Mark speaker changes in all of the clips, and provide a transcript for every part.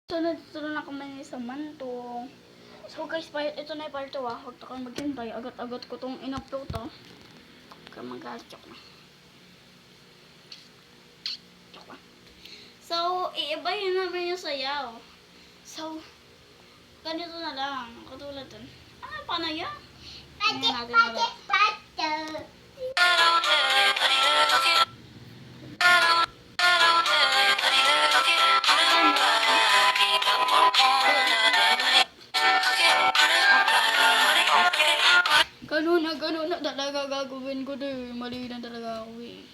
Speaker 1: So, nandito na kami sa Mantong. So, guys, ito na yung part 2, ah. Huwag na kang maghintay. Agat-agat ko itong in-upload, to. Huwag mag-alchok na. Chok na. So, iibahin namin yung sayaw. So, ganito na lang. Katulad dun. Ano pa na yan? Ganun na talaga gagawin ko din. Mali na talaga ako eh.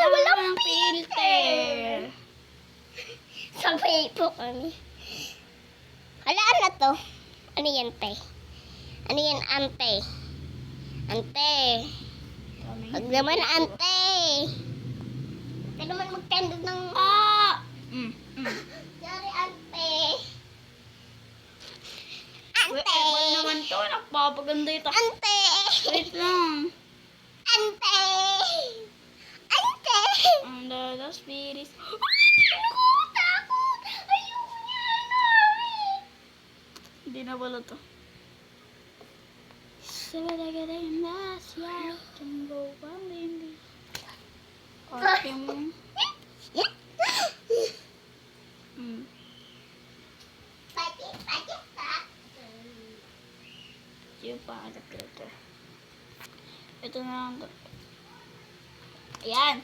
Speaker 1: Walang filter.
Speaker 2: Sabay po kami. Halaan na to. Ano yan, te? Ano yan, ante? Ante. Huwag naman, ante. Huwag naman magtendod ng... Sorry, ante.
Speaker 1: Wait,
Speaker 2: Ante.
Speaker 1: ewan naman to. Nagpapaganda ito.
Speaker 2: Ante.
Speaker 1: Wait lang.
Speaker 2: Ante. Ante.
Speaker 1: Under the spirits.
Speaker 2: Takot. Ayoko niya, Nari.
Speaker 1: Hindi na pala to. Sabagay na siya. Can go one lady. Okay mo. Yung pangalat ko ito. Ito na lang. Ayan.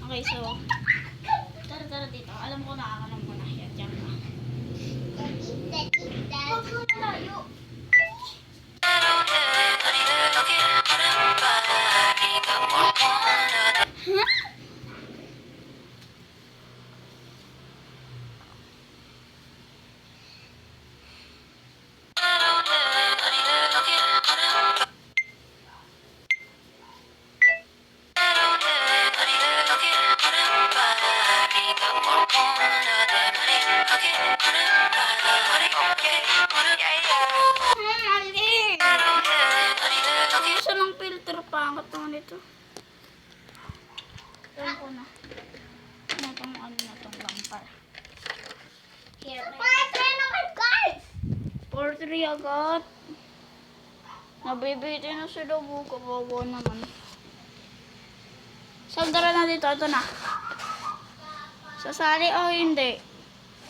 Speaker 1: Okay, so tara dito. Alam ko nakakalam ko na. Yan, dyan ka. Huwag mo na layo. Gusto ng filter pa. Angat naman ito. Alam ko na. Ano na itong lampar.
Speaker 2: Partner naman, guys.
Speaker 1: 4-3 agad. Nabibiti na sila po. Kawawa naman. Sandara na dito. Ito na. Sasali o hindi?